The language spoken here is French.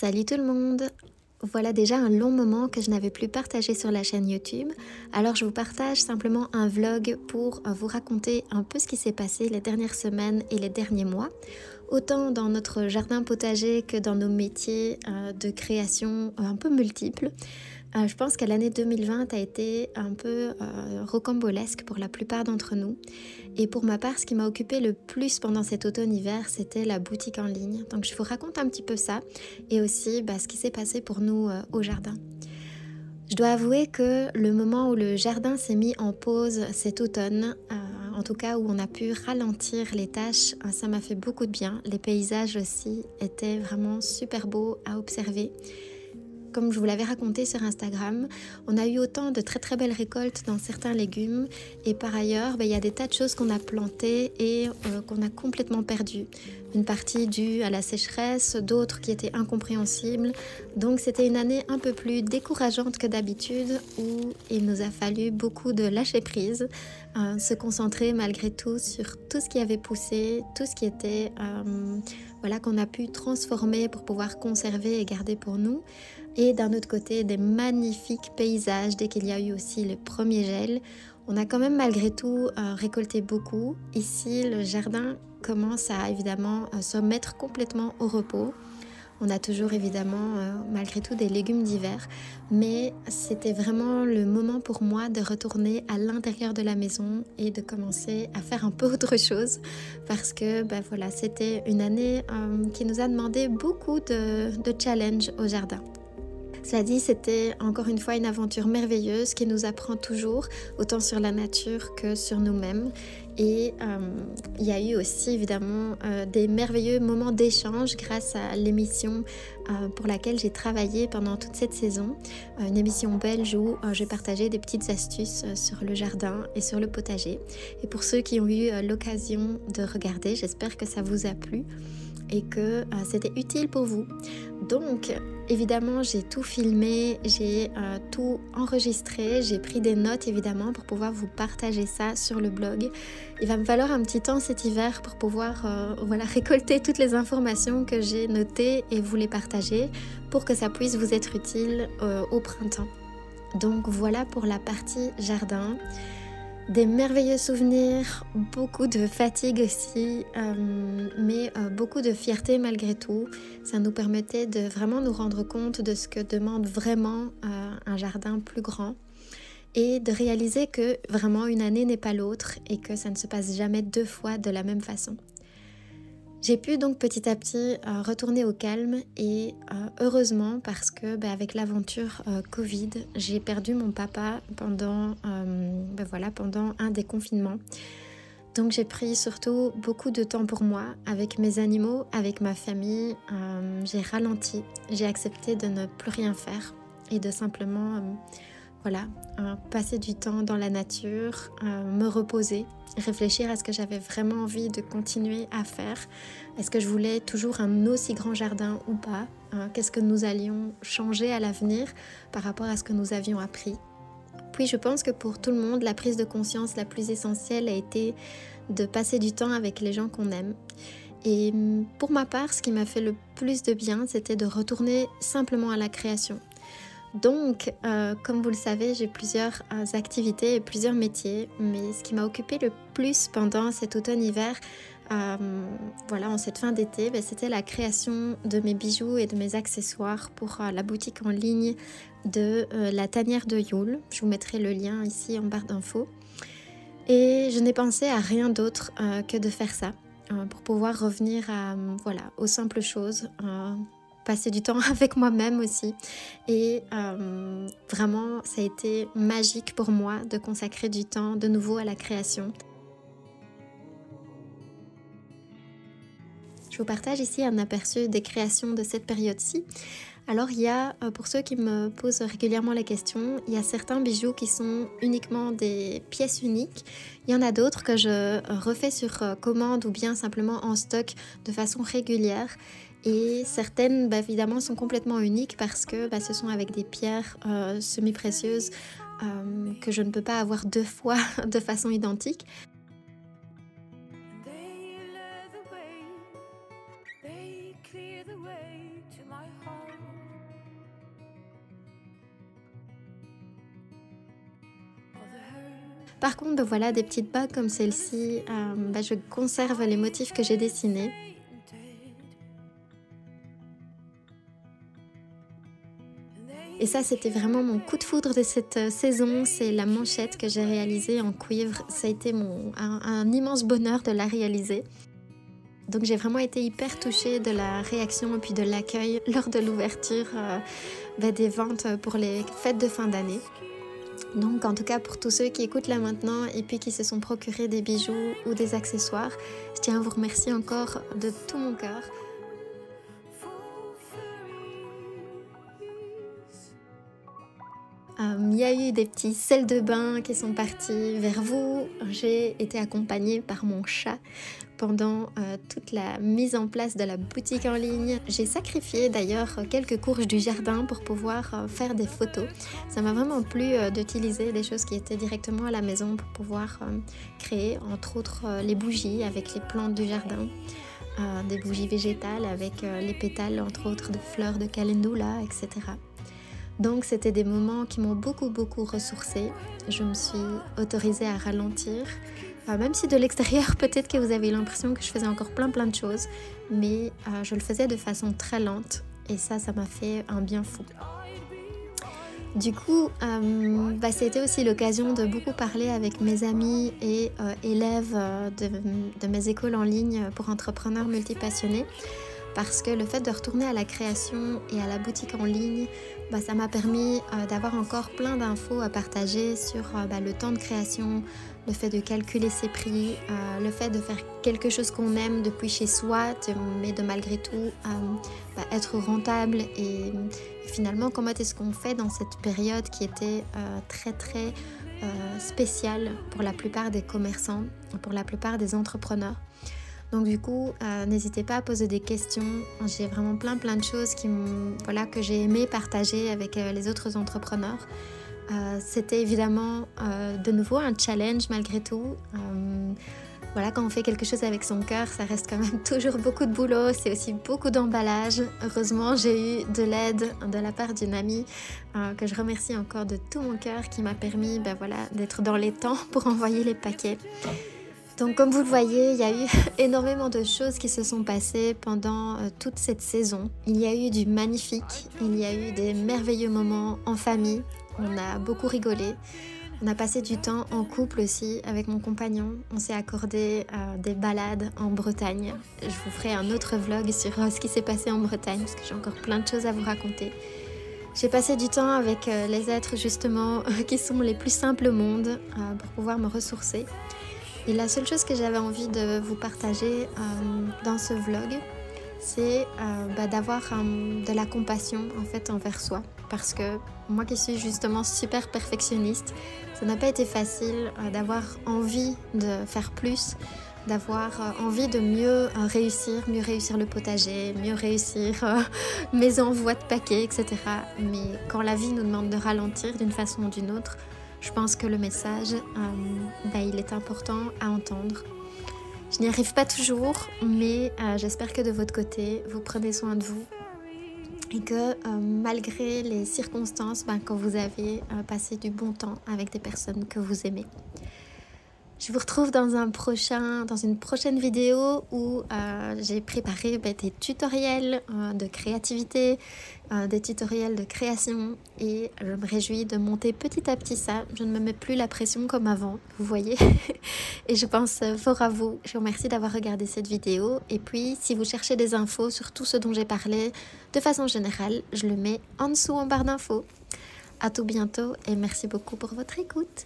Salut tout le monde! Voilà déjà un long moment que je n'avais plus partagé sur la chaîne YouTube, alors je vous partage simplement un vlog pour vous raconter un peu ce qui s'est passé les dernières semaines et les derniers mois, autant dans notre jardin potager que dans nos métiers de création un peu multiples. Je pense que l'année 2020 a été un peu rocambolesque pour la plupart d'entre nous. Et pour ma part, ce qui m'a occupé le plus pendant cet automne-hiver, c'était la boutique en ligne. Donc je vous raconte un petit peu ça et aussi ce qui s'est passé pour nous au jardin. Je dois avouer que le moment où le jardin s'est mis en pause cet automne, en tout cas où on a pu ralentir les tâches, ça m'a fait beaucoup de bien. Les paysages aussi étaient vraiment super beaux à observer. Comme je vous l'avais raconté sur Instagram, on a eu autant de très belles récoltes dans certains légumes et par ailleurs, il y a des tas de choses qu'on a plantées et qu'on a complètement perdues. Une partie due à la sécheresse, d'autres qui étaient incompréhensibles. Donc c'était une année un peu plus décourageante que d'habitude où il nous a fallu beaucoup de lâcher prise, se concentrer malgré tout sur tout ce qui avait poussé, tout ce qui était qu'on a pu transformer pour pouvoir conserver et garder pour nous. Et d'un autre côté, des magnifiques paysages dès qu'il y a eu aussi le premier gel. On a quand même malgré tout récolté beaucoup. Ici, le jardin commence à évidemment se mettre complètement au repos. On a toujours évidemment malgré tout des légumes d'hiver, mais c'était vraiment le moment pour moi de retourner à l'intérieur de la maison et de commencer à faire un peu autre chose parce que c'était une année qui nous a demandé beaucoup de challenges au jardin. Cela dit, c'était encore une fois une aventure merveilleuse qui nous apprend toujours, autant sur la nature que sur nous-mêmes. Et il y a eu aussi évidemment des merveilleux moments d'échange grâce à l'émission pour laquelle j'ai travaillé pendant toute cette saison. Une émission belge où j'ai partagé des petites astuces sur le jardin et sur le potager. Et pour ceux qui ont eu l'occasion de regarder, j'espère que ça vous a plu et que c'était utile pour vous. Donc évidemment j'ai tout filmé, j'ai tout enregistré, j'ai pris des notes évidemment pour pouvoir vous partager ça sur le blog. Il va me falloir un petit temps cet hiver pour pouvoir récolter toutes les informations que j'ai notées et vous les partager pour que ça puisse vous être utile au printemps. Donc voilà pour la partie jardin. Des merveilleux souvenirs, beaucoup de fatigue aussi, mais beaucoup de fierté malgré tout. Ça nous permettait de vraiment nous rendre compte de ce que demande vraiment un jardin plus grand et de réaliser que vraiment une année n'est pas l'autre et que ça ne se passe jamais deux fois de la même façon. J'ai pu donc petit à petit retourner au calme et heureusement parce que avec l'aventure Covid, j'ai perdu mon papa pendant un des confinements. Donc j'ai pris surtout beaucoup de temps pour moi, avec mes animaux, avec ma famille. J'ai ralenti, j'ai accepté de ne plus rien faire et de simplement passer du temps dans la nature, me reposer, réfléchir à ce que j'avais vraiment envie de continuer à faire. Est-ce que je voulais toujours un aussi grand jardin ou pas? Qu'est-ce que nous allions changer à l'avenir par rapport à ce que nous avions appris? Puis je pense que pour tout le monde, la prise de conscience la plus essentielle a été de passer du temps avec les gens qu'on aime. Et pour ma part, ce qui m'a fait le plus de bien, c'était de retourner simplement à la création. Donc, comme vous le savez, j'ai plusieurs activités et plusieurs métiers, mais ce qui m'a occupé le plus pendant cet automne-hiver, en cette fin d'été, c'était la création de mes bijoux et de mes accessoires pour la boutique en ligne de la tanière de Yule. Je vous mettrai le lien ici en barre d'infos. Et je n'ai pensé à rien d'autre que de faire ça, pour pouvoir revenir aux simples choses, passer du temps avec moi-même aussi et vraiment ça a été magique pour moi de consacrer du temps de nouveau à la création. Je vous partage ici un aperçu des créations de cette période-ci. Alors il y a, pour ceux qui me posent régulièrement la question, il y a certains bijoux qui sont uniquement des pièces uniques. Il y en a d'autres que je refais sur commande ou bien simplement en stock de façon régulière. Et certaines évidemment sont complètement uniques parce que ce sont avec des pierres semi-précieuses que je ne peux pas avoir deux fois de façon identique. They clear the way to my heart. Par contre, ben voilà, des petites bagues comme celle-ci, je conserve les motifs que j'ai dessinés. Et ça, c'était vraiment mon coup de foudre de cette saison, c'est la manchette que j'ai réalisée en cuivre. Ça a été un immense bonheur de la réaliser. Donc j'ai vraiment été hyper touchée de la réaction et puis de l'accueil lors de l'ouverture des ventes pour les fêtes de fin d'année. Donc en tout cas pour tous ceux qui écoutent là maintenant et puis qui se sont procurés des bijoux ou des accessoires, je tiens à vous remercier encore de tout mon cœur. Il y a eu des petits sels de bain qui sont partis vers vous. J'ai été accompagnée par mon chat pendant toute la mise en place de la boutique en ligne. J'ai sacrifié d'ailleurs quelques courges du jardin pour pouvoir faire des photos. Ça m'a vraiment plu d'utiliser des choses qui étaient directement à la maison pour pouvoir créer entre autres les bougies avec les plantes du jardin. Des bougies végétales avec les pétales entre autres de fleurs de calendula, etc. Donc c'était des moments qui m'ont beaucoup ressourcée. Je me suis autorisée à ralentir. Même si de l'extérieur peut-être que vous avez l'impression que je faisais encore plein de choses, mais je le faisais de façon très lente et ça m'a fait un bien fou. Du coup, c'était aussi l'occasion de beaucoup parler avec mes amis et élèves de mes écoles en ligne pour entrepreneurs multipassionnés. Parce que le fait de retourner à la création et à la boutique en ligne, ça m'a permis d'avoir encore plein d'infos à partager sur le temps de création, le fait de calculer ses prix, le fait de faire quelque chose qu'on aime depuis chez soi, mais de malgré tout être rentable et finalement comment est-ce qu'on fait dans cette période qui était très spéciale pour la plupart des commerçants, pour la plupart des entrepreneurs. Donc du coup, n'hésitez pas à poser des questions. J'ai vraiment plein de choses que j'ai aimé partager avec les autres entrepreneurs. C'était évidemment de nouveau un challenge malgré tout. Quand on fait quelque chose avec son cœur, ça reste quand même toujours beaucoup de boulot. C'est aussi beaucoup d'emballage. Heureusement, j'ai eu de l'aide de la part d'une amie que je remercie encore de tout mon cœur qui m'a permis d'être dans les temps pour envoyer les paquets. Donc comme vous le voyez, il y a eu énormément de choses qui se sont passées pendant toute cette saison. Il y a eu du magnifique, il y a eu des merveilleux moments en famille, on a beaucoup rigolé. On a passé du temps en couple aussi avec mon compagnon. On s'est accordé des balades en Bretagne. Je vous ferai un autre vlog sur ce qui s'est passé en Bretagne parce que j'ai encore plein de choses à vous raconter. J'ai passé du temps avec les êtres justement qui sont les plus simples au monde pour pouvoir me ressourcer. Et la seule chose que j'avais envie de vous partager dans ce vlog, c'est d'avoir de la compassion en fait envers soi. Parce que moi qui suis justement super perfectionniste, ça n'a pas été facile d'avoir envie de faire plus, d'avoir envie de mieux réussir le potager, mieux réussir mes envois de paquets, etc. Mais quand la vie nous demande de ralentir d'une façon ou d'une autre, je pense que le message, il est important à entendre. Je n'y arrive pas toujours, mais j'espère que de votre côté, vous prenez soin de vous et que malgré les circonstances, quand vous avez passé du bon temps avec des personnes que vous aimez. Je vous retrouve dans une prochaine vidéo où j'ai préparé des tutoriels de créativité, des tutoriels de création et je me réjouis de monter petit à petit ça. Je ne me mets plus la pression comme avant, vous voyez. Et je pense fort à vous. Je vous remercie d'avoir regardé cette vidéo. Et puis, si vous cherchez des infos sur tout ce dont j'ai parlé, de façon générale, je le mets en dessous en barre d'infos. À tout bientôt et merci beaucoup pour votre écoute.